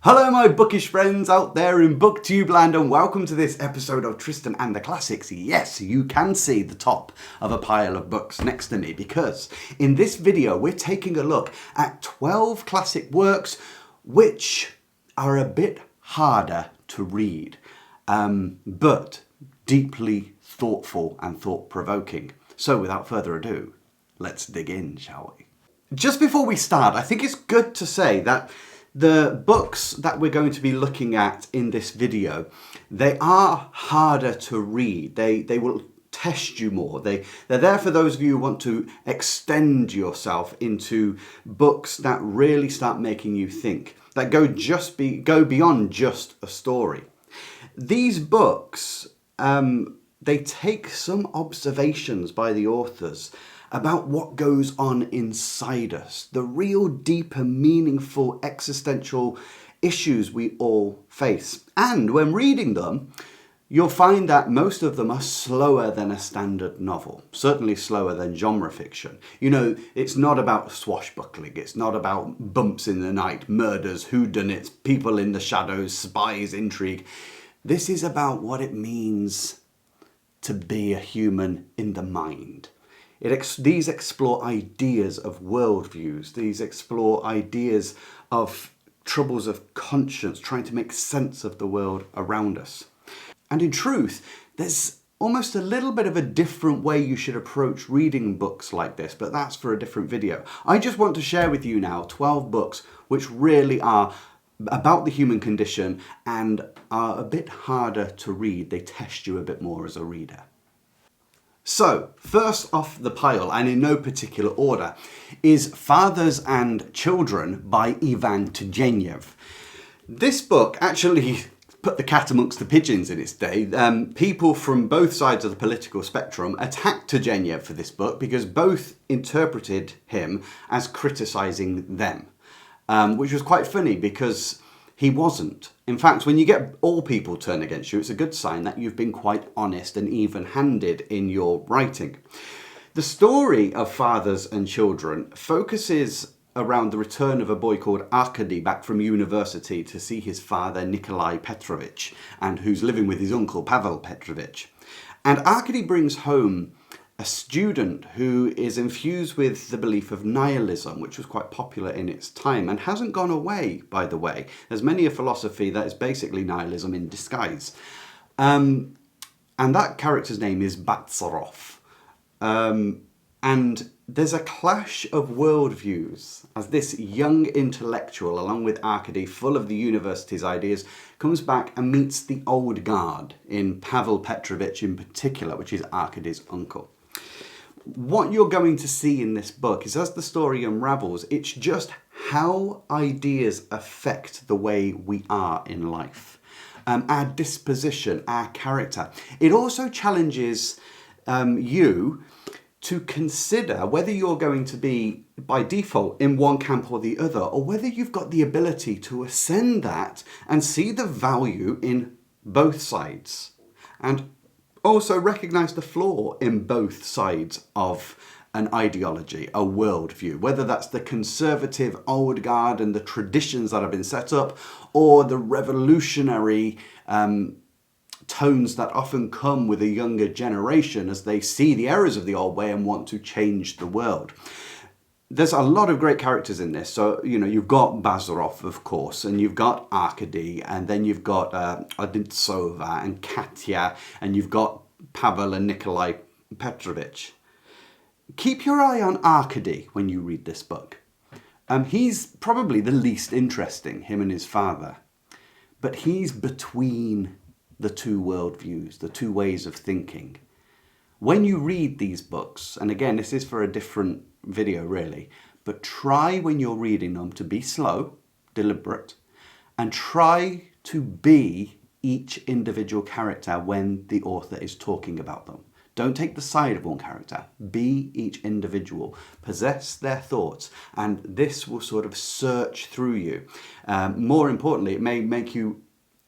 Hello my bookish friends out there in booktube land, and welcome to this episode of Tristan and the Classics. Yes, you can see the top of a pile of books next to me because in this video we're taking a look at 12 classic works which are a bit harder to read, but deeply thoughtful and thought-provoking. So without further ado, let's dig in, shall we? Just before we start, I think it's good to say that the books that we're going to be looking at in this video, they are harder to read. They will test you more. They're there for those of you who want to extend yourself into books that really start making you think, that go beyond just a story. These books, they take some observations by the authors about what goes on inside us, the real deeper, meaningful, existential issues we all face. And when reading them, you'll find that most of them are slower than a standard novel, certainly slower than genre fiction. You know, it's not about swashbuckling, it's not about bumps in the night, murders, whodunits, people in the shadows, spies, intrigue. This is about what it means to be a human in the mind. These explore ideas of worldviews. These explore ideas of troubles of conscience, trying to make sense of the world around us. And in truth, there's almost a little bit of a different way you should approach reading books like this, but that's for a different video. I just want to share with you now 12 books which really are about the human condition and are a bit harder to read. They test you a bit more as a reader. So, first off the pile, and in no particular order, is Fathers and Children by Ivan Turgenev. This book actually put the cat amongst the pigeons in its day. People from both sides of the political spectrum attacked Turgenev for this book because both interpreted him as criticising them, which was quite funny because he wasn't. In fact, when you get all people turn against you, it's a good sign that you've been quite honest and even-handed in your writing. The story of Fathers and Children focuses around the return of a boy called Arkady back from university to see his father, Nikolai Petrovich, and who's living with his uncle, Pavel Petrovich. And Arkady brings home a student who is infused with the belief of nihilism, which was quite popular in its time and hasn't gone away, by the way. There's many a philosophy that is basically nihilism in disguise. And that character's name is Bazarov. And there's a clash of worldviews as this young intellectual, along with Arkady, full of the university's ideas, comes back and meets the old guard in Pavel Petrovich in particular, which is Arkady's uncle. What you're going to see in this book is, as the story unravels, it's just how ideas affect the way we are in life, our disposition, our character. It also challenges you to consider whether you're going to be, by default, in one camp or the other, or whether you've got the ability to ascend that and see the value in both sides, and also recognise the flaw in both sides of an ideology, a worldview, whether that's the conservative old guard and the traditions that have been set up, or the revolutionary tones that often come with a younger generation as they see the errors of the old way and want to change the world. There's a lot of great characters in this. So, you know, you've got Bazarov, of course, and you've got Arkady, and then you've got Odintsova and Katya, and you've got Pavel and Nikolai Petrovich. Keep your eye on Arkady when you read this book. He's probably the least interesting, him and his father, but he's between the two worldviews, the two ways of thinking. When you read these books, and again, this is for a different video really, but try when you're reading them to be slow, deliberate, and try to be each individual character when the author is talking about them. Don't take the side of one character. Be each individual. Possess their thoughts, and this will sort of search through you. More importantly, it may make you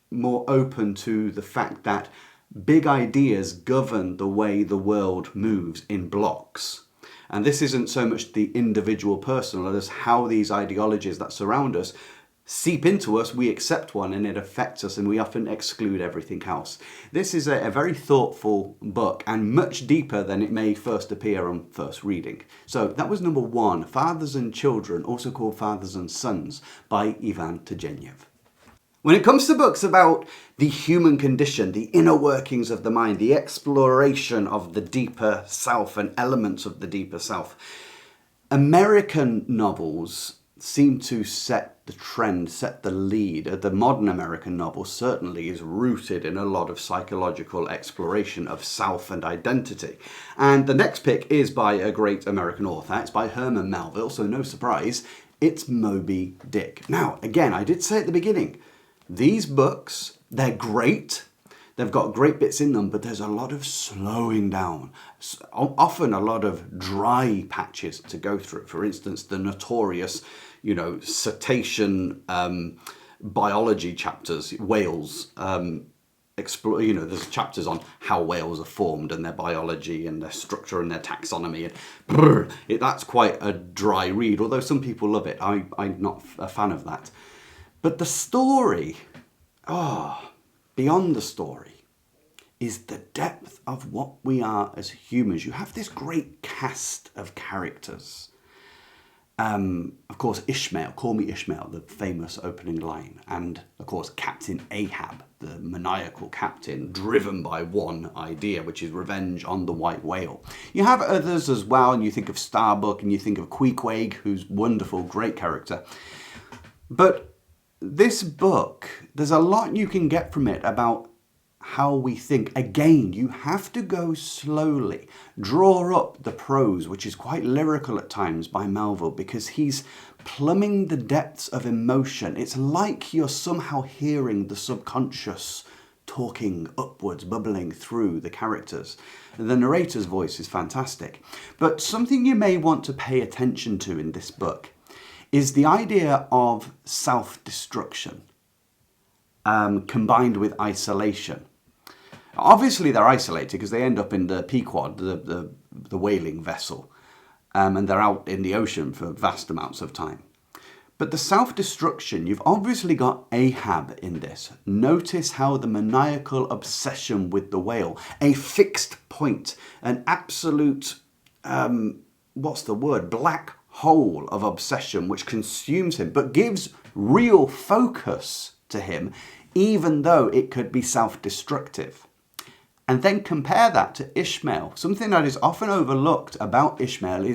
more open to the fact that big ideas govern the way the world moves in blocks. And this isn't so much the individual person, as how these ideologies that surround us seep into us, we accept one and it affects us, and we often exclude everything else. This is a very thoughtful book and much deeper than it may first appear on first reading. So that was number 1, Fathers and Children, also called Fathers and Sons, by Ivan Turgenev. When it comes to books about the human condition, the inner workings of the mind, the exploration of the deeper self and elements of the deeper self, American novels seem to set the trend, set the lead. The modern American novel certainly is rooted in a lot of psychological exploration of self and identity. And the next pick is by a great American author. It's by Herman Melville, so no surprise, it's Moby Dick. Now, again, I did say at the beginning, these books, they're great. They've got great bits in them, but there's a lot of slowing down. Often a lot of dry patches to go through. For instance, the notorious, cetacean biology chapters, whales. There's chapters on how whales are formed and their biology and their structure and their taxonomy. And that's quite a dry read, although some people love it. I'm not a fan of that. But the story, beyond the story, is the depth of what we are as humans. You have this great cast of characters. Of course, Ishmael, call me Ishmael, the famous opening line. And, of course, Captain Ahab, the maniacal captain, driven by one idea, which is revenge on the white whale. You have others as well, and you think of Starbuck, and you think of Queequeg, who's wonderful, great character. But this book, there's a lot you can get from it about how we think. Again, you have to go slowly. Draw up the prose, which is quite lyrical at times by Melville, because he's plumbing the depths of emotion. It's like you're somehow hearing the subconscious talking upwards, bubbling through the characters. The narrator's voice is fantastic. But something you may want to pay attention to in this book is the idea of self-destruction combined with isolation. Obviously they're isolated because they end up in the Pequod, the whaling vessel, and they're out in the ocean for vast amounts of time. But the self-destruction, you've obviously got Ahab in this. Notice how the maniacal obsession with the whale, a fixed point, an absolute, black hole of obsession which consumes him, but gives real focus to him, even though it could be self-destructive. And then compare that to Ishmael. Something that is often overlooked about Ishmael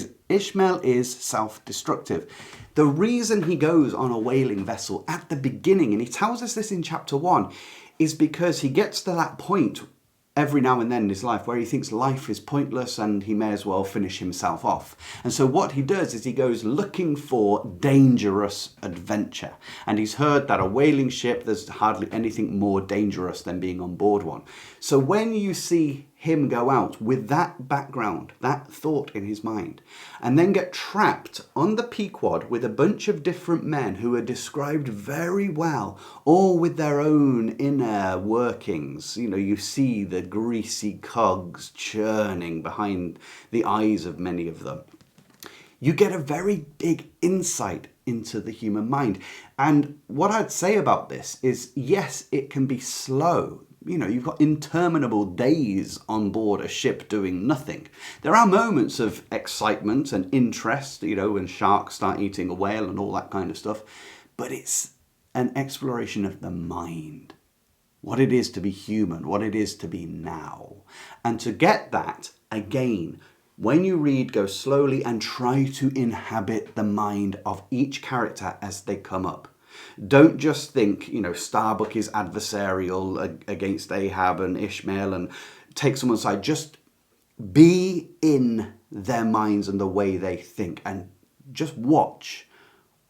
is self-destructive. The reason he goes on a whaling vessel at the beginning, and he tells us this in chapter 1, is because he gets to that point every now and then in his life where he thinks life is pointless and he may as well finish himself off. And so what he does is he goes looking for dangerous adventure. And he's heard that a whaling ship, there's hardly anything more dangerous than being on board one. So when you see him go out with that background, that thought in his mind, and then get trapped on the Pequod with a bunch of different men who are described very well, all with their own inner workings. You see the greasy cogs churning behind the eyes of many of them. You get a very big insight into the human mind. And what I'd say about this is, yes, it can be slow. You've got interminable days on board a ship doing nothing. There are moments of excitement and interest, when sharks start eating a whale and all that kind of stuff. But it's an exploration of the mind. What it is to be human, what it is to be now. And to get that, again, when you read, go slowly and try to inhabit the mind of each character as they come up. Don't just think, Starbuck is adversarial against Ahab and Ishmael and take someone's side. Just be in their minds and the way they think, and just watch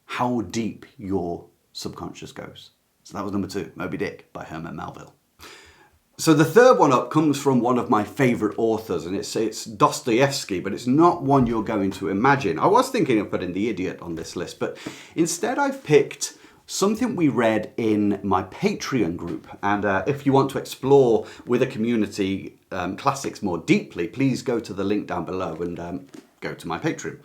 how deep your subconscious goes. So that was number 2, Moby Dick by Herman Melville. So the third one up comes from one of my favourite authors, and it's Dostoevsky, but it's not one you're going to imagine. I was thinking of putting The Idiot on this list, but instead I've picked something we read in my Patreon group. And if you want to explore with a community classics more deeply, please go to the link down below and go to my Patreon.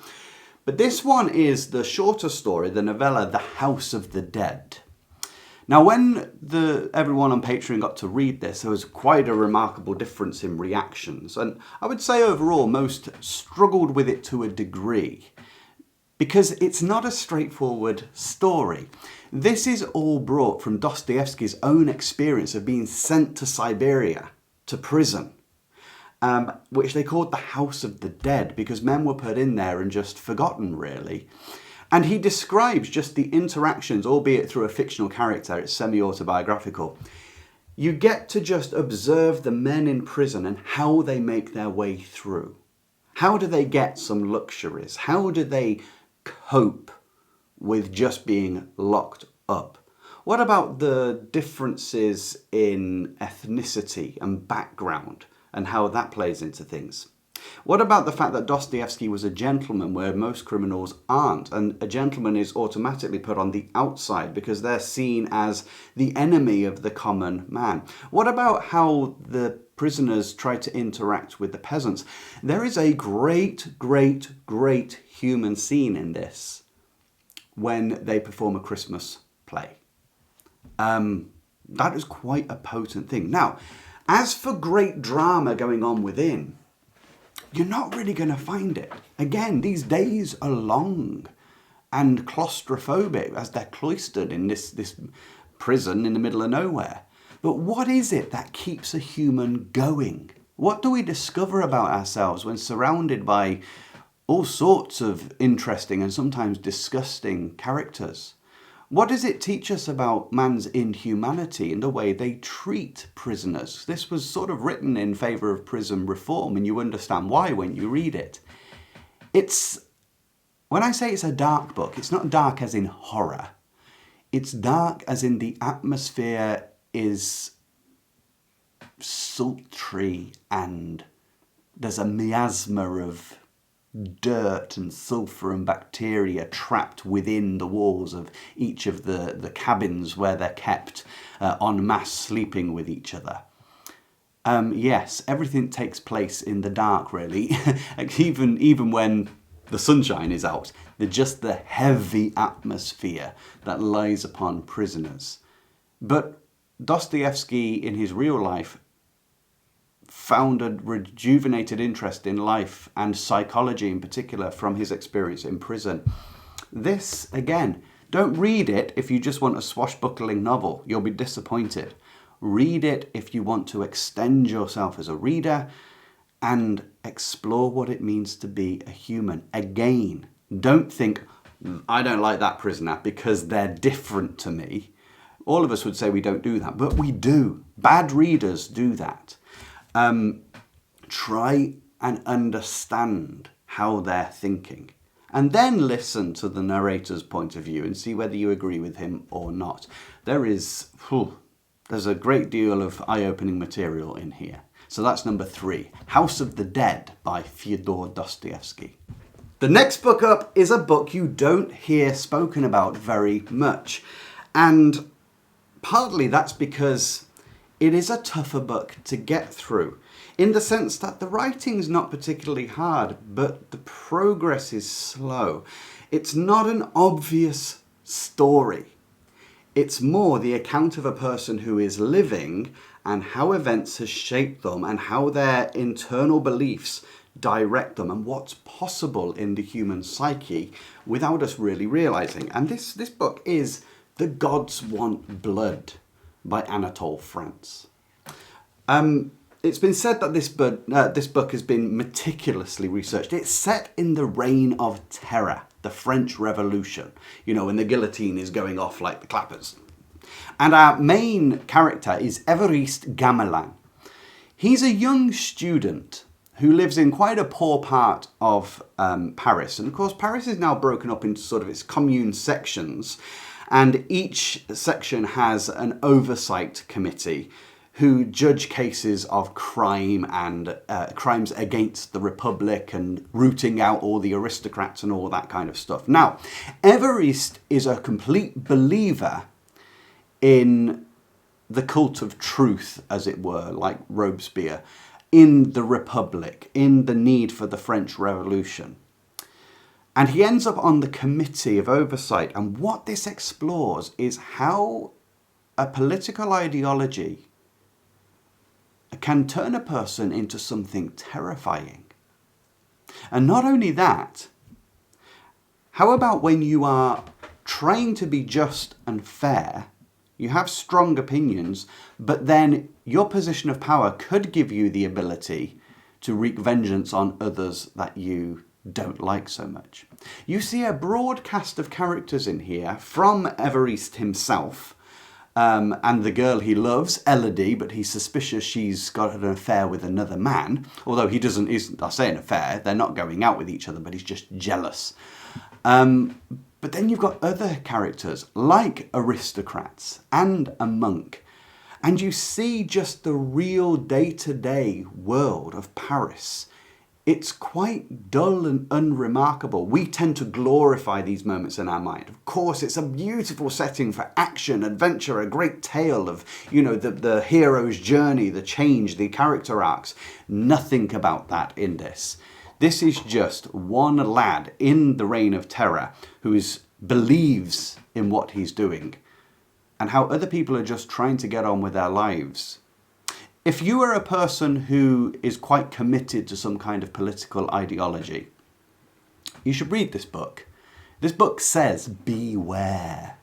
But this one is the shorter story, the novella, The House of the Dead. Now, when everyone on Patreon got to read this, there was quite a remarkable difference in reactions. And I would say overall, most struggled with it to a degree, because it's not a straightforward story. This is all brought from Dostoevsky's own experience of being sent to Siberia, to prison, which they called the House of the Dead, because men were put in there and just forgotten, really. And he describes just the interactions, albeit through a fictional character, it's semi-autobiographical. You get to just observe the men in prison and how they make their way through. How do they get some luxuries? How do they cope with just being locked up? What about the differences in ethnicity and background and how that plays into things? What about the fact that Dostoevsky was a gentleman where most criminals aren't, and a gentleman is automatically put on the outside because they're seen as the enemy of the common man? What about how the prisoners try to interact with the peasants? There is a great human scene in this when they perform a Christmas play. That is quite a potent thing. Now, as for great drama going on within, you're not really going to find it. Again, these days are long and claustrophobic as they're cloistered in this prison in the middle of nowhere. But what is it that keeps a human going? What do we discover about ourselves when surrounded by all sorts of interesting and sometimes disgusting characters? What does it teach us about man's inhumanity and the way they treat prisoners? This was sort of written in favour of prison reform, and you understand why when you read it. When I say it's a dark book, it's not dark as in horror. It's dark as in the atmosphere is sultry and there's a miasma of dirt and sulphur and bacteria trapped within the walls of each of the cabins where they're kept en masse sleeping with each other. Yes, everything takes place in the dark, really. even when the sunshine is out, just the heavy atmosphere that lies upon prisoners. But Dostoevsky, in his real life, found a rejuvenated interest in life and psychology in particular from his experience in prison. This, again, don't read it if you just want a swashbuckling novel. You'll be disappointed. Read it if you want to extend yourself as a reader and explore what it means to be a human. Again, don't think, I don't like that prisoner because they're different to me. All of us would say we don't do that, but we do. Bad readers do that. Try and understand how they're thinking, and then listen to the narrator's point of view and see whether you agree with him or not. There's a great deal of eye-opening material in here. So that's number 3, House of the Dead by Fyodor Dostoevsky. The next book up is a book you don't hear spoken about very much, and partly that's because it is a tougher book to get through, in the sense that the writing's not particularly hard, but the progress is slow. It's not an obvious story. It's more the account of a person who is living and how events has shaped them and how their internal beliefs direct them and what's possible in the human psyche without us really realizing. And this book is The Gods Want Blood by Anatole France. It's been said that this book has been meticulously researched. It's set in the Reign of Terror, the French Revolution, when the guillotine is going off like the clappers. And our main character is Évariste Gamelin. He's a young student who lives in quite a poor part of Paris. And of course, Paris is now broken up into sort of its commune sections. And each section has an oversight committee who judge cases of crime and crimes against the Republic and rooting out all the aristocrats and all that kind of stuff. Now, Évariste is a complete believer in the cult of truth, as it were, like Robespierre, in the Republic, in the need for the French Revolution. And he ends up on the committee of oversight. And what this explores is how a political ideology can turn a person into something terrifying. And not only that, how about when you are trying to be just and fair, you have strong opinions, but then your position of power could give you the ability to wreak vengeance on others that you don't like so much. You see a broad cast of characters in here, from Everest himself, and the girl he loves, Elodie, but he's suspicious she's got an affair with another man, although I say an affair, they're not going out with each other, but he's just jealous. But then you've got other characters, like aristocrats and a monk, and you see just the real day-to-day world of Paris. It's quite dull and unremarkable. We tend to glorify these moments in our mind. Of course, it's a beautiful setting for action, adventure, a great tale of, the hero's journey, the change, the character arcs. Nothing about that in this. This is just one lad in the Reign of Terror who believes in what he's doing and how other people are just trying to get on with their lives. If you are a person who is quite committed to some kind of political ideology, you should read this book. This book says, beware.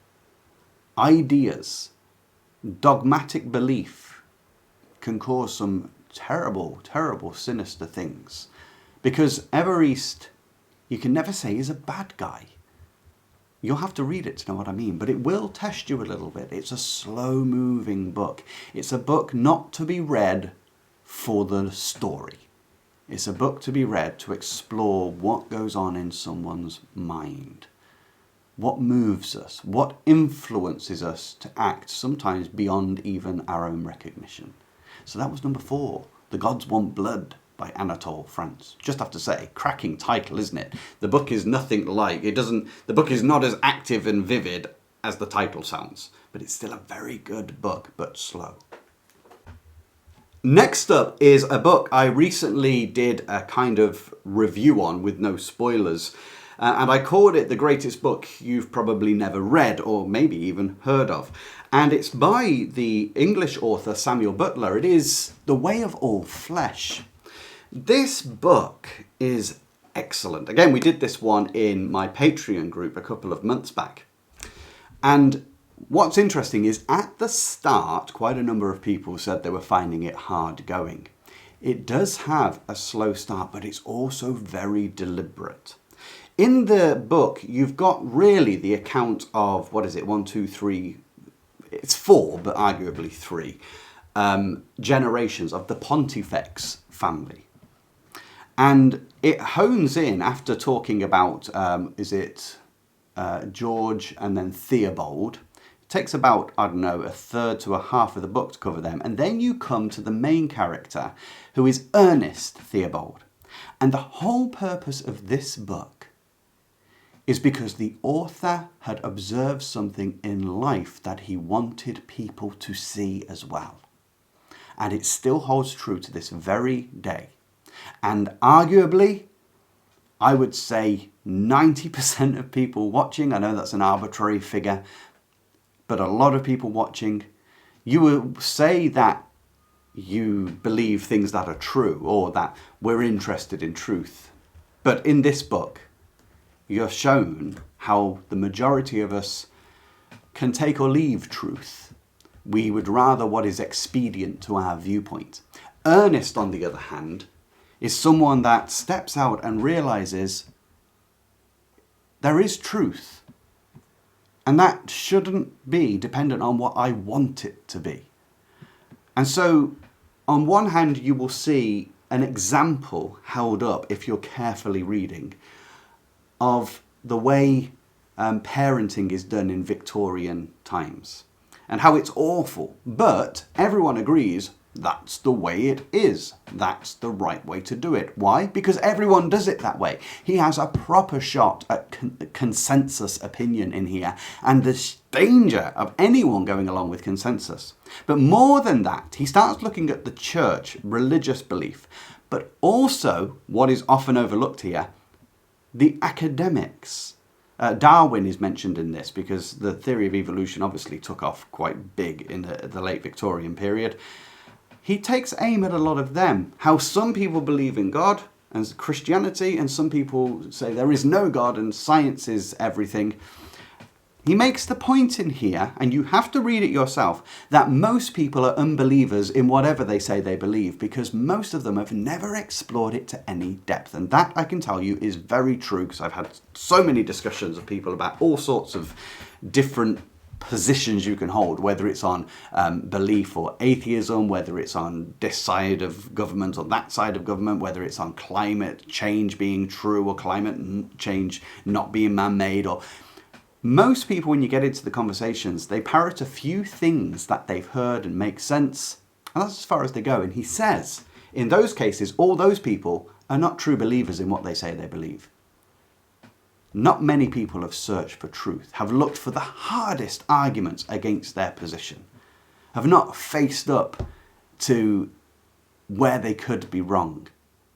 Ideas, dogmatic belief can cause some terrible, terrible, sinister things. Because Everest, you can never say is a bad guy. You'll have to read it to know what I mean, but it will test you a little bit. It's a slow-moving book. It's a book not to be read for the story. It's a book to be read to explore what goes on in someone's mind. What moves us? What influences us to act, sometimes beyond even our own recognition? So that was number 4, The Gods Want Blood, by Anatole, France. Just have to say, cracking title, isn't it? The book is nothing like, the book is not as active and vivid as the title sounds, but it's still a very good book, but slow. Next up is a book I recently did a kind of review on with no spoilers, and I called it the greatest book you've probably never read or maybe even heard of. And it's by the English author Samuel Butler. It is The Way of All Flesh. This book is excellent. Again, we did this one in my Patreon group a couple of months back. And what's interesting is at the start, quite a number of people said they were finding it hard going. It does have a slow start, but it's also very deliberate. In the book, you've got really the account of, 1, 2, 3, it's 4, but arguably 3, generations of the Pontifex family. And it hones in after talking about, George and then Theobald. It takes about, a third to a half of the book to cover them. And then you come to the main character, who is Ernest Theobald. And the whole purpose of this book is because the author had observed something in life that he wanted people to see as well. And it still holds true to this very day. And arguably, I would say 90% of people watching, I know that's an arbitrary figure, but a lot of people watching, you will say that you believe things that are true or that we're interested in truth. But in this book, you're shown how the majority of us can take or leave truth. We would rather what is expedient to our viewpoint. Ernest, on the other hand, is someone that steps out and realizes there is truth. And that shouldn't be dependent on what I want it to be. And so, on one hand, you will see an example held up, if you're carefully reading, of the way parenting is done in Victorian times. And how it's awful. But everyone agrees that's the way it is. That's the right way to do it. Why? Because everyone does it that way. He has a proper shot at consensus opinion in here, and the danger of anyone going along with consensus. But more than that, he starts looking at the church, religious belief, but also, what is often overlooked here, the academics. Darwin is mentioned in this because the theory of evolution obviously took off quite big in the late Victorian period. He takes aim at a lot of them. How some people believe in God and Christianity, and some people say there is no God and science is everything. He makes the point in here, and you have to read it yourself, that most people are unbelievers in whatever they say they believe, because most of them have never explored it to any depth. And that, I can tell you, is very true, because I've had so many discussions with people about all sorts of different positions you can hold, whether it's on belief or atheism, whether it's on this side of government or that side of government, whether it's on climate change being true or climate change not being man-made. Or most people, when you get into the conversations, they parrot a few things that they've heard and make sense, and that's as far as they go. And he says, in those cases, all those people are not true believers in what they say they believe. Not many people have searched for truth, have looked for the hardest arguments against their position, have not faced up to where they could be wrong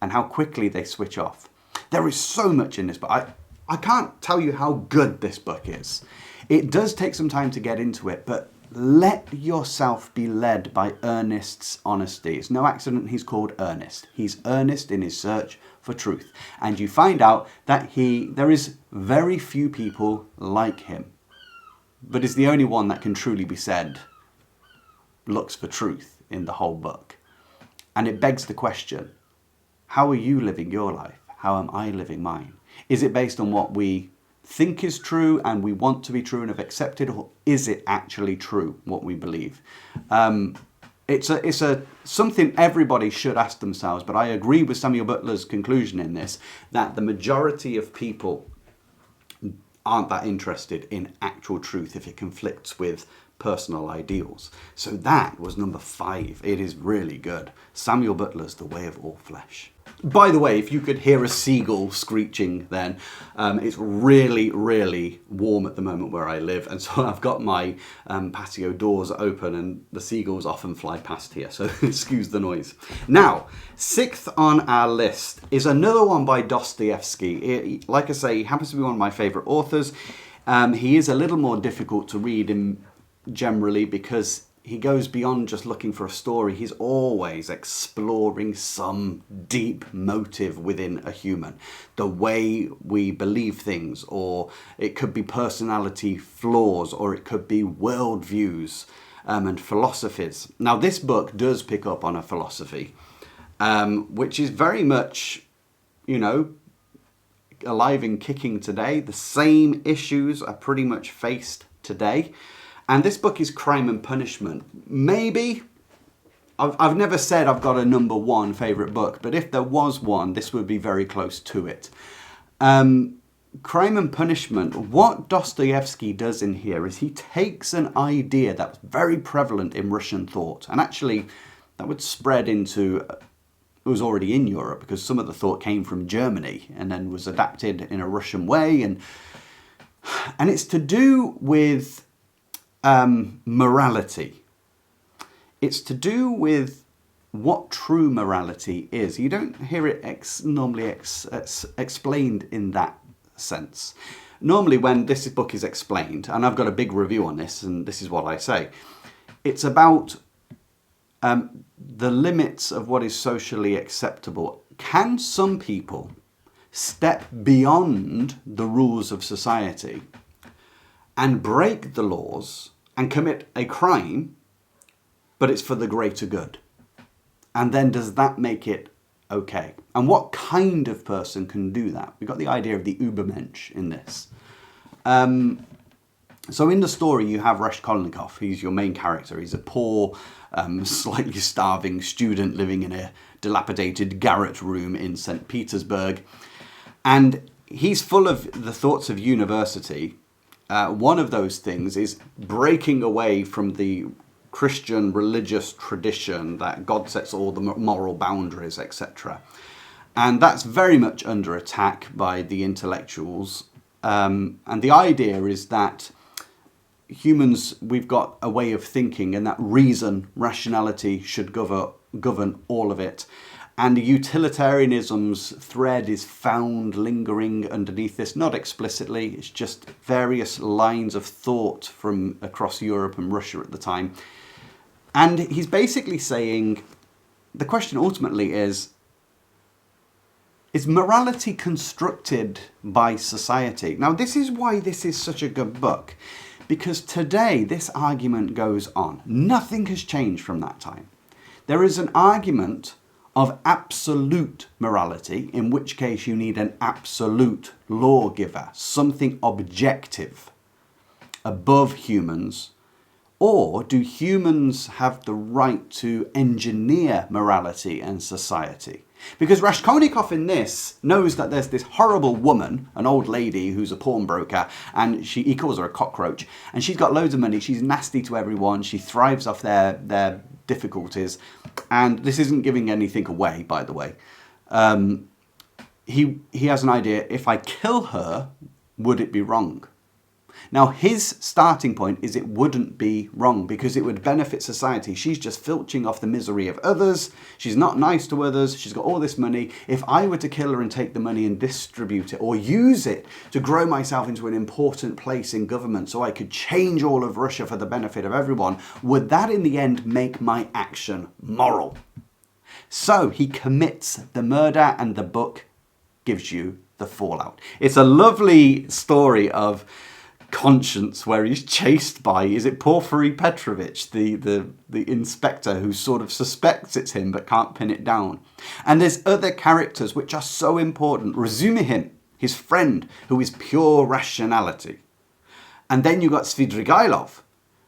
and how quickly they switch off. There is so much in this book. I can't tell you how good this book is. It does take some time to get into it, but let yourself be led by Ernest's honesty. It's no accident he's called Ernest. He's earnest in his search for truth. And you find out that there is very few people like him, but is the only one that can truly be said looks for truth in the whole book. And it begs the question, how are you living your life? How am I living mine? Is it based on what we think is true and we want to be true and have accepted, or is it actually true what we believe? It's something everybody should ask themselves, but I agree with Samuel Butler's conclusion in this, that the majority of people aren't that interested in actual truth if it conflicts with personal ideals. So that was number 5. It is really good. Samuel Butler's The Way of All Flesh. By the way, if you could hear a seagull screeching then, it's really, really warm at the moment where I live. And so I've got my patio doors open and the seagulls often fly past here. So excuse the noise. Now, 6th on our list is another one by Dostoevsky. Like I say, he happens to be one of my favourite authors. He is a little more difficult to read generally because he goes beyond just looking for a story. He's always exploring some deep motive within a human. The way we believe things, or it could be personality flaws, or it could be worldviews and philosophies. Now, this book does pick up on a philosophy, which is very much, alive and kicking today. The same issues are pretty much faced today. And this book is Crime and Punishment. Maybe, I've never said I've got a number 1 favourite book, but if there was one, this would be very close to it. Crime and Punishment, what Dostoevsky does in here is he takes an idea that was very prevalent in Russian thought, and actually that would spread into, it was already in Europe, because some of the thought came from Germany and then was adapted in a Russian way, and it's to do with morality. It's to do with what true morality is. You don't hear it normally explained in that sense. Normally when this book is explained, and I've got a big review on this, and this is what I say, it's about the limits of what is socially acceptable. Can some people step beyond the rules of society and break the laws and commit a crime, but it's for the greater good? And then does that make it okay? And what kind of person can do that? We've got the idea of the Übermensch in this. So in the story, you have Raskolnikov. He's your main character. He's a poor, slightly starving student living in a dilapidated garret room in St. Petersburg. And he's full of the thoughts of university. One of those things is breaking away from the Christian religious tradition that God sets all the moral boundaries, etc. And that's very much under attack by the intellectuals. And the idea is that humans, we've got a way of thinking, and that reason, rationality should govern all of it. And utilitarianism's thread is found lingering underneath this, not explicitly, it's just various lines of thought from across Europe and Russia at the time. And he's basically saying, the question ultimately is morality constructed by society? Now, this is why this is such a good book, because today this argument goes on. Nothing has changed from that time. There is an argument of absolute morality, in which case you need an absolute lawgiver, something objective above humans. Or do humans have the right to engineer morality and society? Because Raskolnikov in this knows that there's this horrible woman, an old lady who's a pawnbroker, and he calls her a cockroach, and she's got loads of money, she's nasty to everyone, she thrives off their difficulties, and this isn't giving anything away, by the way. He has an idea, if I kill her, would it be wrong? Now, his starting point is it wouldn't be wrong because it would benefit society. She's just filching off the misery of others. She's not nice to others. She's got all this money. If I were to kill her and take the money and distribute it or use it to grow myself into an important place in government so I could change all of Russia for the benefit of everyone, would that in the end make my action moral? So he commits the murder, and the book gives you the fallout. It's a lovely story of conscience where he's chased by, is it Porfiry Petrovich, the inspector who sort of suspects it's him but can't pin it down. And there's other characters which are so important. Razumihin, his friend, who is pure rationality. And then you got Svidrigailov,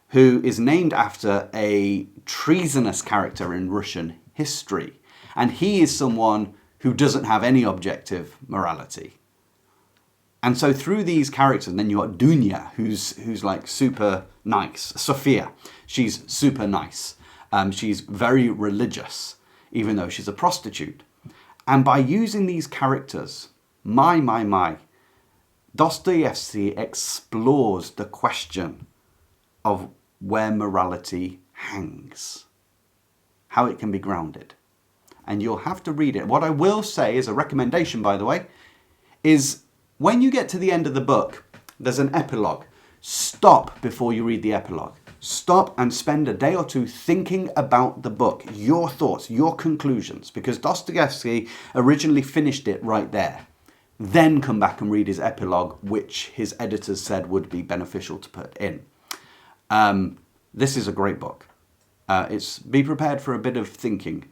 who is named after a treasonous character in Russian history. And he is someone who doesn't have any objective morality. And so through these characters, and then you got Dunya, who's like super nice. Sophia, she's super nice. She's very religious, even though she's a prostitute. And by using these characters, my, Dostoevsky explores the question of where morality hangs, how it can be grounded. And you'll have to read it. What I will say, as a recommendation, by the way, is when you get to the end of the book, there's an epilogue. Stop before you read the epilogue. Stop and spend a day or two thinking about the book, your thoughts, your conclusions, because Dostoevsky originally finished it right there. Then come back and read his epilogue, which his editors said would be beneficial to put in. This is a great book. Be prepared for a bit of thinking.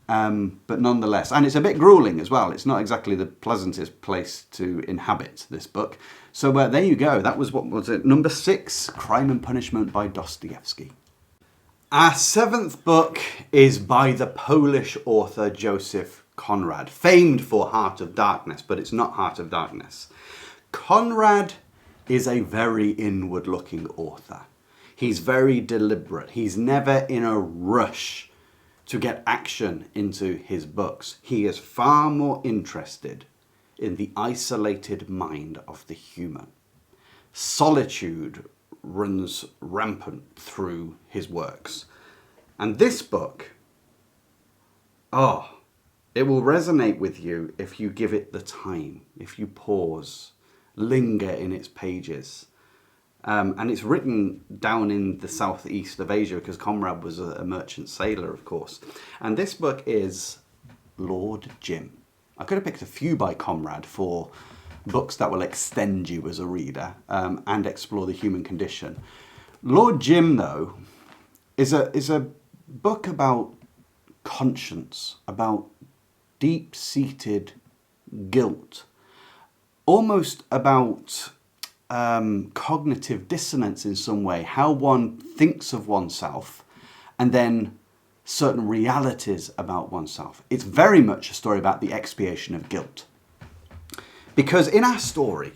But nonetheless, and it's a bit grueling as well. It's not exactly the pleasantest place to inhabit, this book. So there you go. That was, what was it? Number 6, Crime and Punishment by Dostoevsky. Our 7th book is by the Polish author Joseph Conrad, famed for Heart of Darkness, but it's not Heart of Darkness. Conrad is a very inward-looking author. He's very deliberate. He's never in a rush to get action into his books. He is far more interested in the isolated mind of the human. Solitude runs rampant through his works. And this book, it will resonate with you if you give it the time, if you pause, linger in its pages. And it's written down in the southeast of Asia because Conrad was a merchant sailor, of course. And this book is Lord Jim. I could have picked a few by Conrad for books that will extend you as a reader and explore the human condition. Lord Jim, though, is a book about conscience, about deep-seated guilt, almost about cognitive dissonance in some way, how one thinks of oneself and then certain realities about oneself. It's very much a story about the expiation of guilt. Because in our story,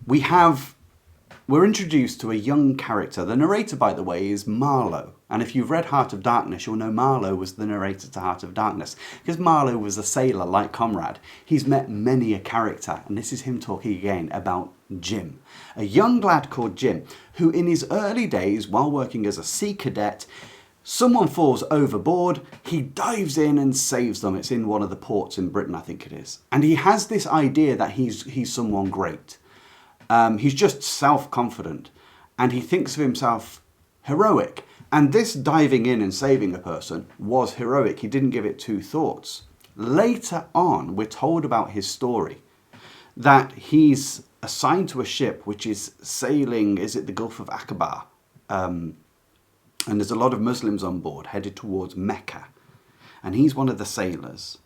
we're introduced to a young character. The narrator, by the way, is Marlowe. And if you've read Heart of Darkness, you'll know Marlowe was the narrator to Heart of Darkness. Because Marlowe was a sailor like Conrad. He's met many a character. And this is him talking again about Jim. A young lad called Jim, who in his early days, while working as a sea cadet, Someone falls overboard, he dives in and saves them. It's in one of the ports in Britain, I think it is. And he has this idea that he's someone great. He's just self-confident, and he thinks of himself heroic. And this diving in and saving a person was heroic. He didn't give it two thoughts. Later on, we're told about his story, that he's assigned to a ship which is sailing, is it the Gulf of Aqaba? And there's a lot of Muslims on board headed towards Mecca. And he's one of the sailors.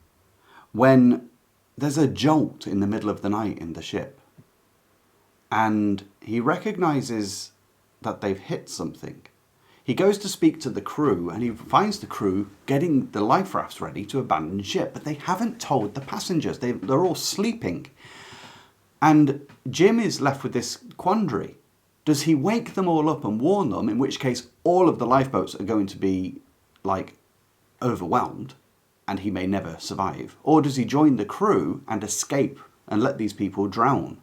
When there's a jolt in the middle of the night in the ship, and he recognizes that they've hit something. He goes to speak to the crew, and he finds the crew getting the life rafts ready to abandon ship, but they haven't told the passengers. They're all sleeping. And Jim is left with this quandary. Does he wake them all up and warn them, in which case all of the lifeboats are going to be, like, overwhelmed, and he may never survive? Or does he join the crew and escape and let these people drown?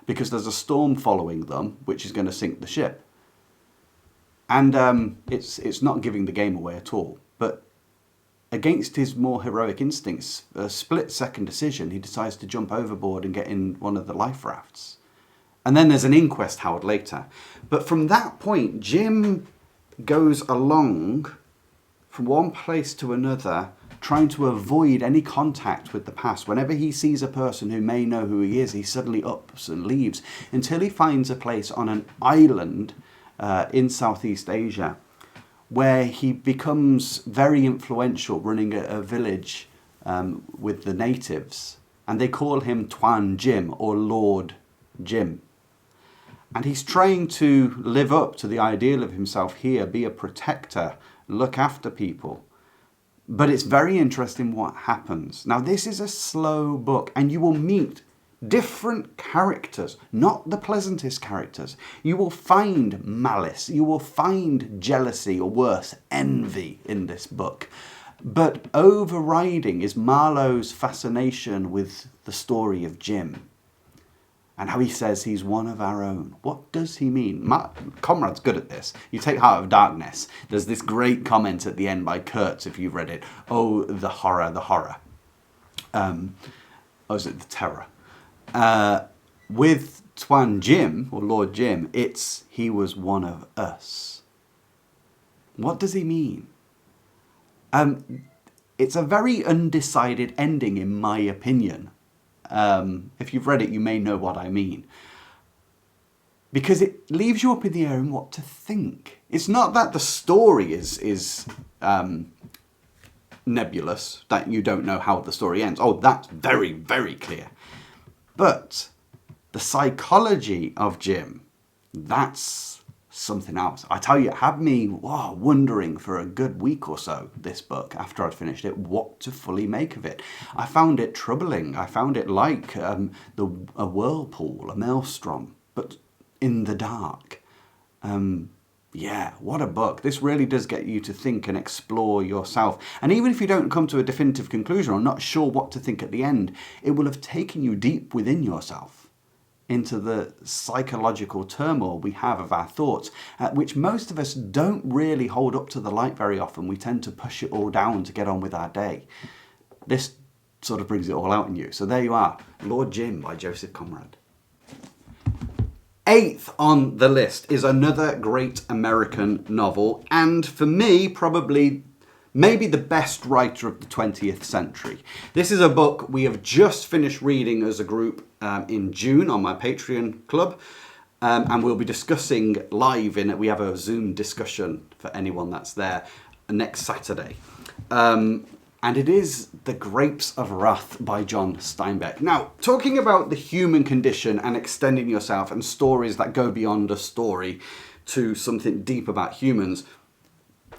Because there's a storm following them, which is going to sink the ship. And it's not giving the game away at all. But against his more heroic instincts, a split-second decision, he decides to jump overboard and get in one of the life rafts. And then there's an inquest held later. But from that point, Jim goes along from one place to another, trying to avoid any contact with the past. Whenever he sees a person who may know who he is, he suddenly ups and leaves until he finds a place on an island in Southeast Asia where he becomes very influential, running a village with the natives. And they call him Tuan Jim, or Lord Jim. And he's trying to live up to the ideal of himself here, be a protector, look after people. But it's very interesting what happens. Now, this is a slow book, and you will meet different characters, not the pleasantest characters. You will find malice, you will find jealousy, or worse, envy in this book. But overriding is Marlowe's fascination with the story of Jim, and how he says he's one of our own. What does he mean? Conrad's good at this. You take Heart of Darkness. There's this great comment at the end by Kurtz, if you've read it. Oh, the horror, the horror. Or is it the terror? With Tuan Jim, or Lord Jim, it's he was one of us. What does he mean? It's a very undecided ending, in my opinion. If you've read it, you may know what I mean. Because it leaves you up in the air in what to think. It's not that the story is nebulous, that you don't know how the story ends. Oh, that's very, very clear. But the psychology of Jim, that's something else. I tell you, it had me wondering for a good week or so, this book, after I'd finished it, what to fully make of it. I found it troubling. I found it like a whirlpool, a maelstrom, but in the dark. Yeah, what a book. This really does get you to think and explore yourself. And even if you don't come to a definitive conclusion or not sure what to think at the end, it will have taken you deep within yourself into the psychological turmoil we have of our thoughts, which most of us don't really hold up to the light very often. We tend to push it all down to get on with our day. This sort of brings it all out in you. So there you are, Lord Jim by Joseph Conrad. 8th on the list is another great American novel, and for me, probably maybe the best writer of the 20th century. This is a book we have just finished reading as a group in June on my Patreon club, and we'll be discussing live in it. We have a Zoom discussion for anyone that's there next Saturday. And it is The Grapes of Wrath by John Steinbeck. Now, talking about the human condition and extending yourself and stories that go beyond a story to something deep about humans,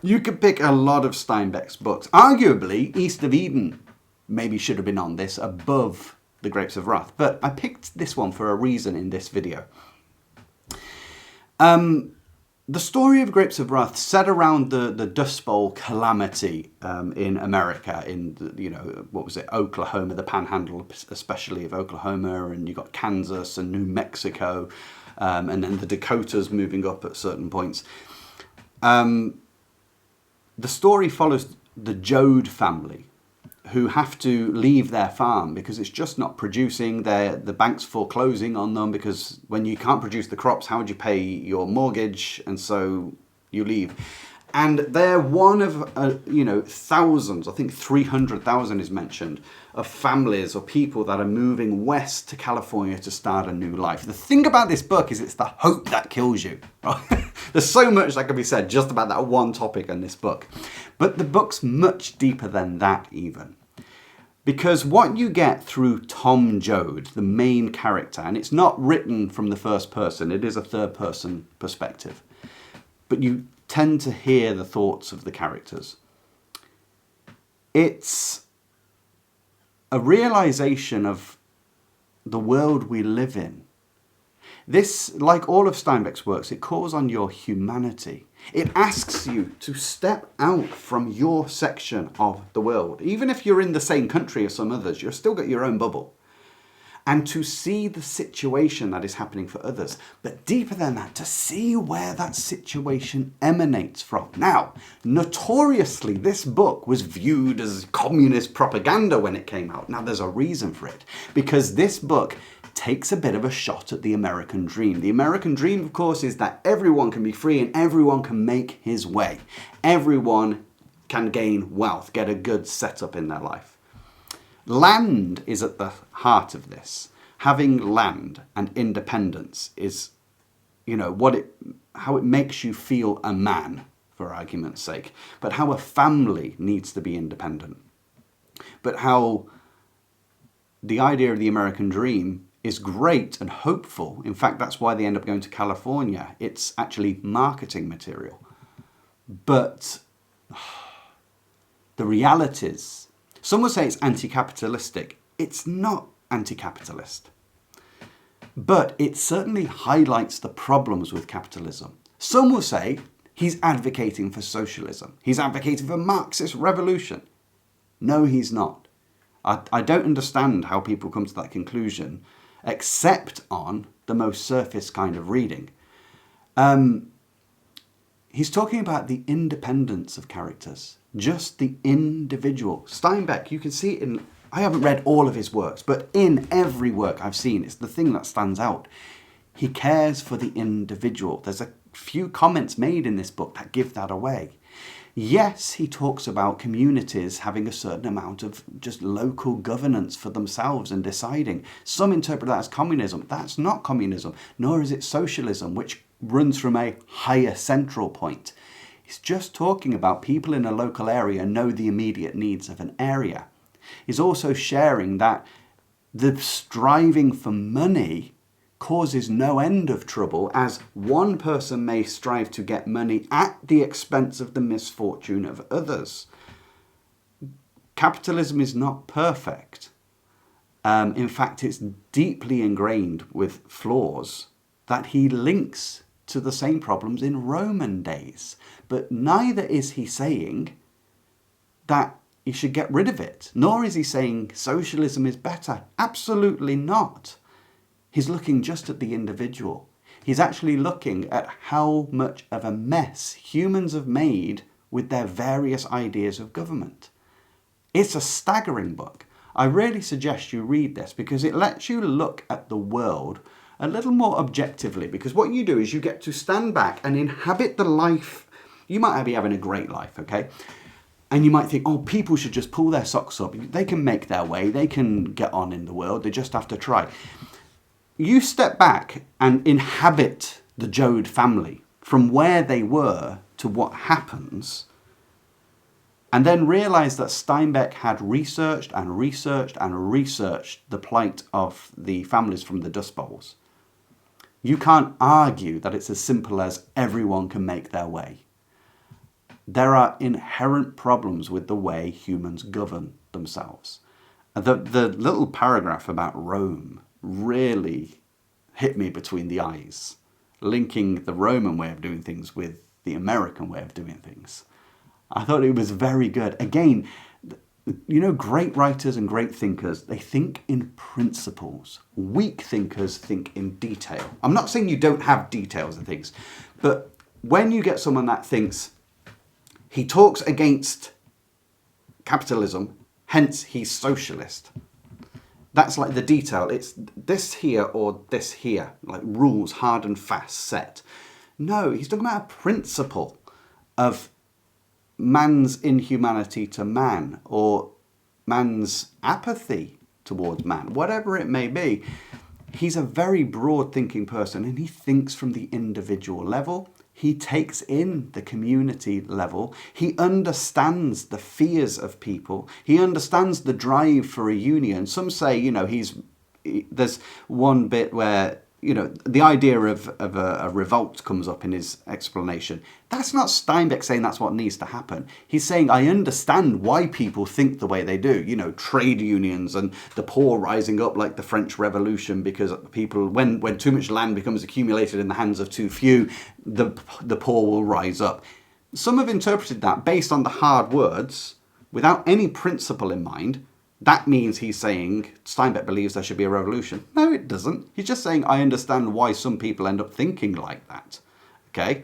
you could pick a lot of Steinbeck's books. Arguably, East of Eden maybe should have been on this above The Grapes of Wrath, but I picked this one for a reason in this video. The story of Grapes of Wrath set around the Dust Bowl calamity in America, in Oklahoma, the panhandle especially of Oklahoma, and you got Kansas and New Mexico, and then the Dakotas moving up at certain points. the story follows the Joad family, who have to leave their farm because it's just not producing. The bank's foreclosing on them because when you can't produce the crops, how would you pay your mortgage? And so you leave. And they're one of, thousands, I think 300,000 is mentioned, of families or people that are moving west to California to start a new life. The thing about this book is it's the hope that kills you. Right? There's so much that can be said just about that one topic in this book. But the book's much deeper than that even. Because what you get through Tom Joad, the main character, and it's not written from the first person, it is a third person perspective. But you tend to hear the thoughts of the characters. It's a realization of the world we live in. This, like all of Steinbeck's works, it calls on your humanity. It asks you to step out from your section of the world. Even if you're in the same country as some others, you've still got your own bubble. And to see the situation that is happening for others. But deeper than that, to see where that situation emanates from. Now, notoriously, this book was viewed as communist propaganda when it came out. Now, there's a reason for it. Because this book takes a bit of a shot at the American dream. The American dream, of course, is that everyone can be free and everyone can make his way. Everyone can gain wealth, get a good setup in their life. Land is at the heart of this. Having land and independence is, how it makes you feel a man, for argument's sake. But how a family needs to be independent. But how the idea of the American dream is great and hopeful. In fact, that's why they end up going to California. It's actually marketing material. But the realities, some would say it's anti-capitalistic. It's not anti-capitalist. But it certainly highlights the problems with capitalism. Some will say he's advocating for socialism. He's advocating for Marxist revolution. No, he's not. I don't understand how people come to that conclusion, except on the most surface kind of reading. He's talking about the independence of characters, just the individual. Steinbeck, you can see it in, I haven't read all of his works, but in every work I've seen, it's the thing that stands out. He cares for the individual. There's a few comments made in this book that give that away. Yes, he talks about communities having a certain amount of just local governance for themselves and deciding. Some interpret that as communism. That's not communism, nor is it socialism, which runs from a higher central point. He's just talking about people in a local area know the immediate needs of an area. He's also sharing that the striving for money causes no end of trouble, as one person may strive to get money at the expense of the misfortune of others. Capitalism is not perfect. In fact, it's deeply ingrained with flaws that he links to the same problems in Roman days. But neither is he saying that you should get rid of it, nor is he saying socialism is better. Absolutely not. He's looking just at the individual. He's actually looking at how much of a mess humans have made with their various ideas of government. It's a staggering book. I really suggest you read this because it lets you look at the world a little more objectively, because what you do is you get to stand back and inhabit the life. You might be having a great life, okay? And you might think, oh, people should just pull their socks up. They can make their way. They can get on in the world. They just have to try. You step back and inhabit the Joad family from where they were to what happens, and then realize that Steinbeck had researched and researched and researched the plight of the families from the Dust Bowls. You can't argue that it's as simple as everyone can make their way. There are inherent problems with the way humans govern themselves. The little paragraph about Rome really hit me between the eyes, linking the Roman way of doing things with the American way of doing things. I thought it was very good. Again, great writers and great thinkers, they think in principles. Weak thinkers think in detail. I'm not saying you don't have details and things, but when you get someone that thinks, He talks against capitalism, hence he's socialist. That's like the detail. It's this here or this here, like rules, hard and fast, set. No, he's talking about a principle of man's inhumanity to man, or man's apathy towards man, whatever it may be. He's a very broad thinking person, and he thinks from the individual level. He takes in the community level. He understands the fears of people. He understands the drive for a union. Some say, there's one bit where, the idea of a revolt comes up in his explanation. That's not Steinbeck saying that's what needs to happen. He's saying, I understand why people think the way they do. Trade unions and the poor rising up like the French Revolution, because people, when too much land becomes accumulated in the hands of too few, the poor will rise up. Some have interpreted that based on the hard words, without any principle in mind. That means he's saying Steinbeck believes there should be a revolution. No, it doesn't. He's just saying, I understand why some people end up thinking like that. Okay?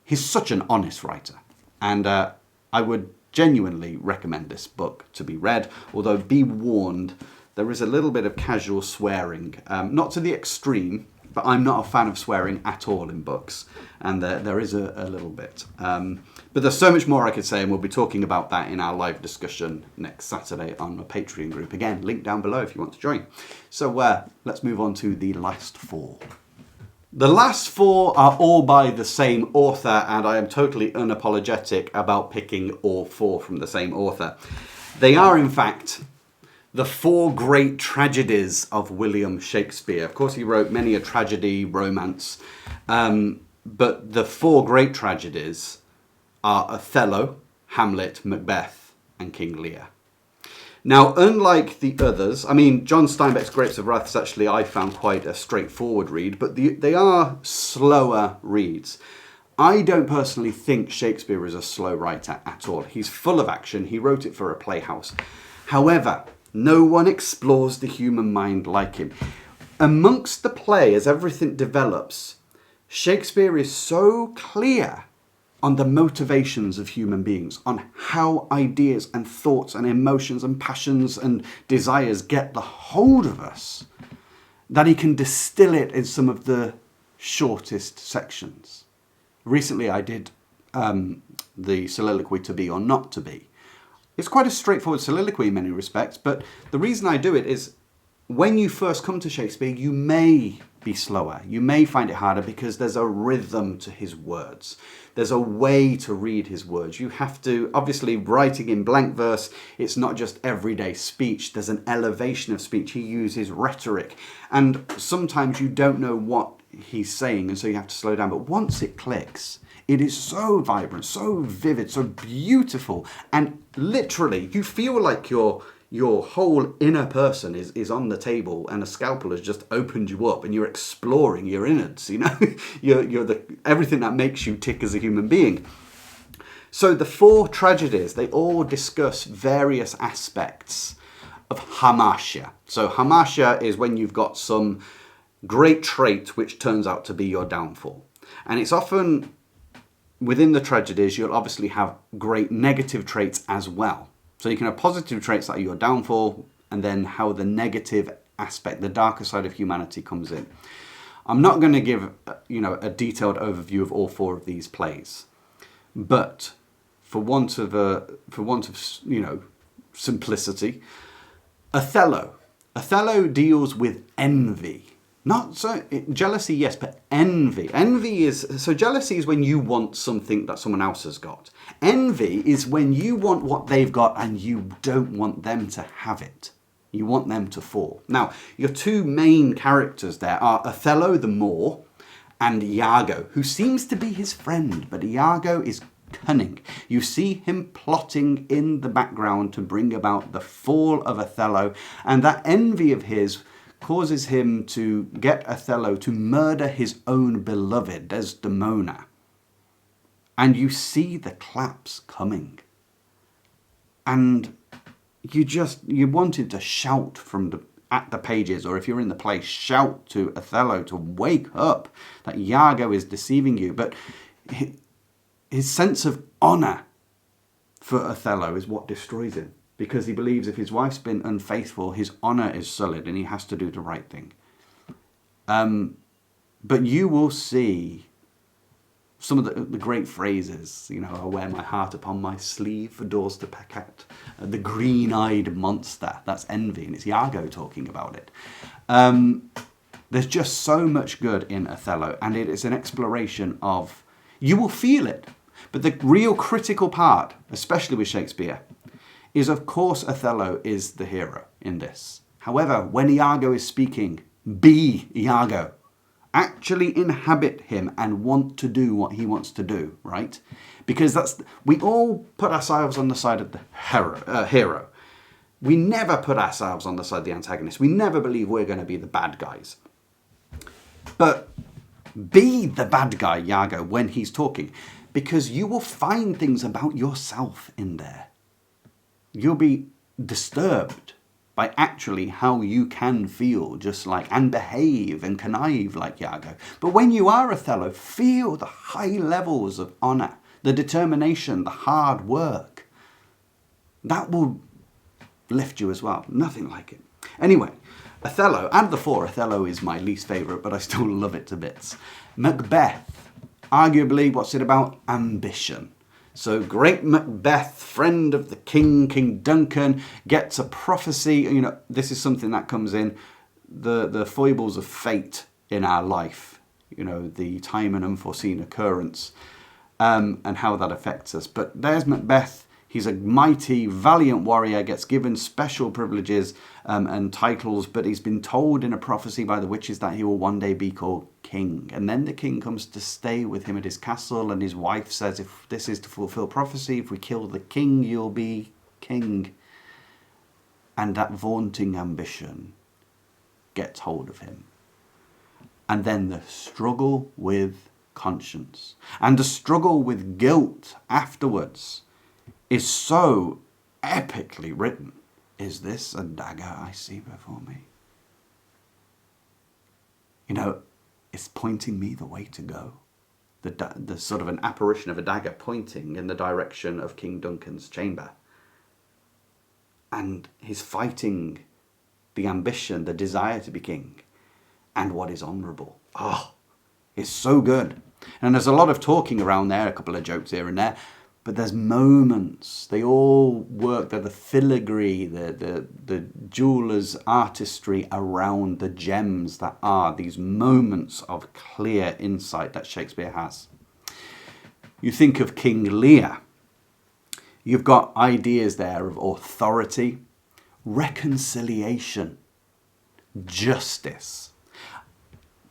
He's such an honest writer. And I would genuinely recommend this book to be read. Although, be warned, there is a little bit of casual swearing. Not to the extreme, but I'm not a fan of swearing at all in books. And there is a little bit. But there's so much more I could say, and we'll be talking about that in our live discussion next Saturday on my Patreon group. Again, link down below if you want to join. So let's move on to the last four. The last four are all by the same author, and I am totally unapologetic about picking all four from the same author. They are, in fact, the four great tragedies of William Shakespeare. Of course, he wrote many a tragedy, romance, but the four great tragedies are Othello, Hamlet, Macbeth, and King Lear. Now, unlike the others, John Steinbeck's Grapes of Wrath is actually, I found, quite a straightforward read, but they are slower reads. I don't personally think Shakespeare is a slow writer at all. He's full of action. He wrote it for a playhouse. However, no one explores the human mind like him. Amongst the play, as everything develops, Shakespeare is so clear on the motivations of human beings, on how ideas and thoughts and emotions and passions and desires get the hold of us, that he can distill it in some of the shortest sections. Recently I did the soliloquy To Be or Not to Be. It's quite a straightforward soliloquy in many respects, but the reason I do it is when you first come to Shakespeare, you may be slower. You may find it harder because there's a rhythm to his words. There's a way to read his words. You have to, obviously, writing in blank verse, it's not just everyday speech. There's an elevation of speech. He uses rhetoric. And sometimes you don't know what he's saying, and so you have to slow down. But once it clicks, it is so vibrant, so vivid, so beautiful. And literally, you feel like your whole inner person is on the table, and a scalpel has just opened you up, and you're exploring your innards. You're everything that makes you tick as a human being. So the four tragedies, they all discuss various aspects of hamartia. So hamartia is when you've got some great trait which turns out to be your downfall, and it's often within the tragedies you'll obviously have great negative traits as well. So you can have positive traits that are your downfall, and then how the negative aspect, the darker side of humanity, comes in. I'm not going to give a detailed overview of all four of these plays, but for want of simplicity, Othello deals with envy. Not so jealousy, yes, but envy. Jealousy is when you want something that someone else has got. Envy is when you want what they've got and you don't want them to have it. You want them to fall. Now, your two main characters there are Othello the Moor and Iago, who seems to be his friend, but Iago is cunning. You see him plotting in the background to bring about the fall of Othello, and that envy of his causes him to get Othello to murder his own beloved, Desdemona. And you see the claps coming. And you wanted to shout at the pages, or if you're in the play, shout to Othello to wake up, that Iago is deceiving you. But his sense of honour for Othello is what destroys him, because he believes if his wife's been unfaithful, his honour is sullied and he has to do the right thing. But you will see some of the great phrases, you know, I wear my heart upon my sleeve for doors to peck at. The green-eyed monster, that's envy, and it's Iago talking about it. There's just so much good in Othello, and it is an exploration of, you will feel it. But the real critical part, especially with Shakespeare, is of course Othello is the hero in this. However, when Iago is speaking, be Iago. Actually inhabit him and want to do what he wants to do, right? Because we all put ourselves on the side of the hero. We never put ourselves on the side of the antagonist. We never believe we're going to be the bad guys. But be the bad guy, Iago, when he's talking, because you will find things about yourself in there. You'll be disturbed by actually how you can feel just like, and behave and connive like Iago. But when you are Othello, feel the high levels of honour, the determination, the hard work. That will lift you as well. Nothing like it. Anyway, Othello, and the four, Othello is my least favourite, but I still love it to bits. Macbeth, arguably, what's it about? Ambition. So great Macbeth, friend of the king, King Duncan, gets a prophecy. You know, this is something that comes in the foibles of fate in our life. You know, the time and unforeseen occurrence, and how that affects us. But there's Macbeth. He's a mighty, valiant warrior, gets given special privileges and titles, but he's been told in a prophecy by the witches that he will one day be called king. And then the king comes to stay with him at his castle, and his wife says, if this is to fulfill prophecy, if we kill the king, you'll be king. And that vaunting ambition gets hold of him. And then the struggle with conscience and the struggle with guilt afterwards is so epically written. Is this a dagger I see before me? You know, it's pointing me the way to go. The sort of an apparition of a dagger pointing in the direction of King Duncan's chamber. And he's fighting the ambition, the desire to be king, and what is honourable. Oh, it's so good. And there's a lot of talking around there, a couple of jokes here and there. But there's moments, they all work, they're the filigree, the jeweller's artistry around the gems that are these moments of clear insight that Shakespeare has. You think of King Lear, you've got ideas there of authority, reconciliation, justice.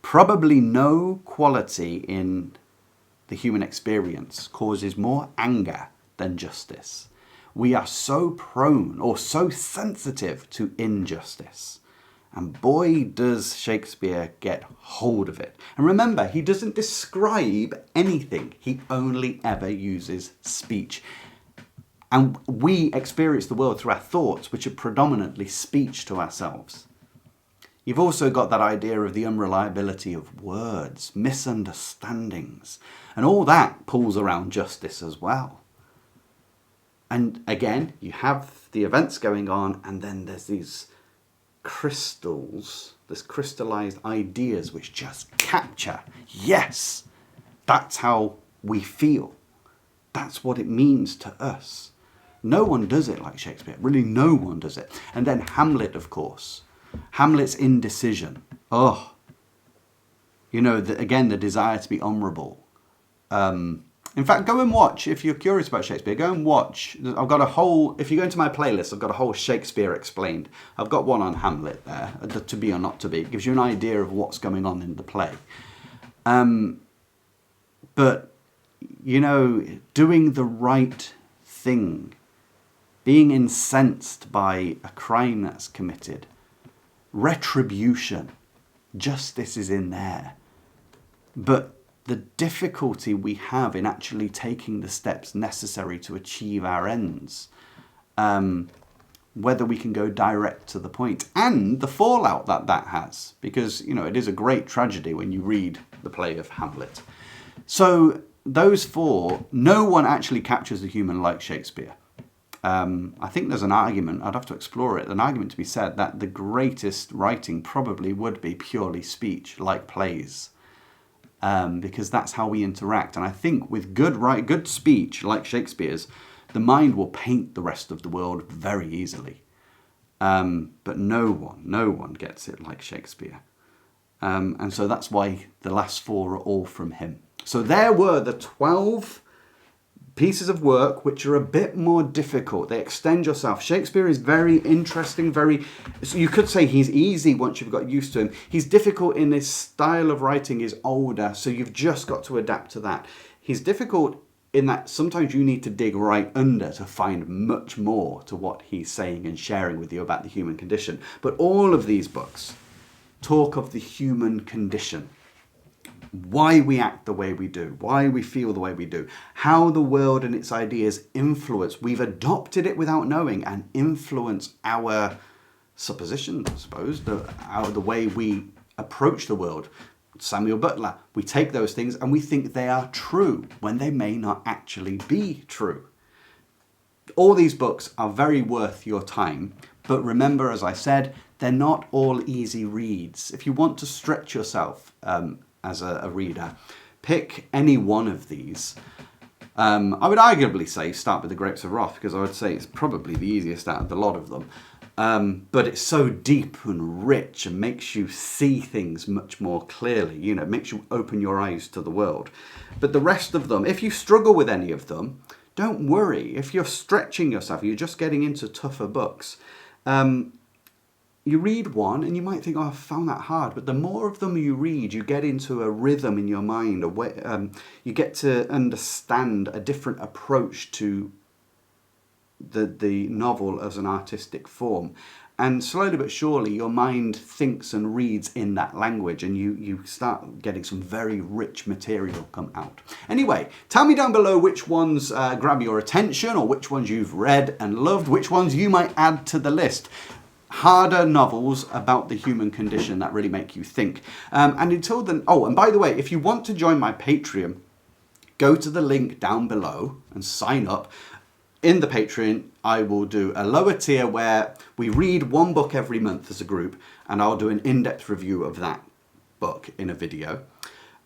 Probably no quality in the human experience causes more anger than justice. We are so prone or so sensitive to injustice. And boy, does Shakespeare get hold of it. And remember, he doesn't describe anything. He only ever uses speech. And we experience the world through our thoughts, which are predominantly speech to ourselves. You've also got that idea of the unreliability of words, misunderstandings, and all that pulls around justice as well. And again, you have the events going on, and then there's these crystals, this crystallized ideas which just capture. Yes, that's how we feel. That's what it means to us. No one does it like Shakespeare. Really, no one does it. And then Hamlet, of course. Hamlet's indecision. Oh, you know, again, the desire to be honourable. In fact, go and watch, if you're curious about Shakespeare, go and watch. I've got a whole, if you go into my playlist, I've got a whole Shakespeare Explained. I've got one on Hamlet there, the to be or not to be. It gives you an idea of what's going on in the play. But, you know, doing the right thing, being incensed by a crime that's committed, retribution, justice is in there. But the difficulty we have in actually taking the steps necessary to achieve our ends, whether we can go direct to the point, and the fallout that has, because, you know, it is a great tragedy when you read the play of Hamlet. So those four, no one actually captures the human like Shakespeare. I think there's an argument, I'd have to explore it, an argument to be said that the greatest writing probably would be purely speech, like plays. Because that's how we interact. And I think with good speech, like Shakespeare's, the mind will paint the rest of the world very easily. But no one gets it like Shakespeare. And so that's why the last 4 are all from him. So there were the 12 pieces of work which are a bit more difficult. They extend yourself. Shakespeare is very interesting, so you could say he's easy once you've got used to him. He's difficult in his style of writing is older, so you've just got to adapt to that. He's difficult in that sometimes you need to dig right under to find much more to what he's saying and sharing with you about the human condition. But all of these books talk of the human condition. Why we act the way we do, why we feel the way we do, how the world and its ideas influence. We've adopted it without knowing and influence our suppositions, I suppose, the way we approach the world. Samuel Butler, we take those things and we think they are true when they may not actually be true. All these books are very worth your time, but remember, as I said, they're not all easy reads. If you want to stretch yourself as a reader, pick any one of these. I would arguably say start with The Grapes of Wrath, because I would say it's probably the easiest out of the lot of them. But it's so deep and rich and makes you see things much more clearly, makes you open your eyes to the world. But the rest of them, if you struggle with any of them, don't worry. If you're stretching yourself, you're just getting into tougher books, you read one and you might think, I found that hard. But the more of them you read, you get into a rhythm in your mind. You get to understand a different approach to the novel as an artistic form. And slowly but surely, your mind thinks and reads in that language, and you start getting some very rich material come out. Anyway, tell me down below which ones grab your attention, or which ones you've read and loved, which ones you might add to the list. Harder novels about the human condition that really make you think. And until then, and by the way, if you want to join my Patreon, go to the link down below and sign up. In the Patreon, I will do a lower tier where we read one book every month as a group, and I'll do an in-depth review of that book in a video.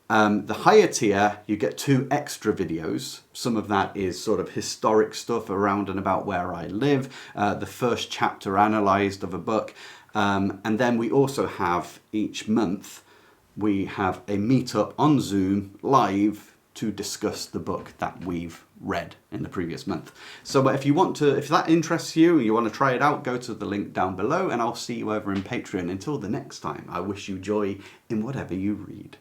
The higher tier, you get 2 extra videos. Some of that is sort of historic stuff around and about where I live, the first chapter analysed of a book. And then we also have, each month, we have a meetup on Zoom live to discuss the book that we've read in the previous month. So if that interests you and you want to try it out, go to the link down below, and I'll see you over in Patreon. Until the next time, I wish you joy in whatever you read.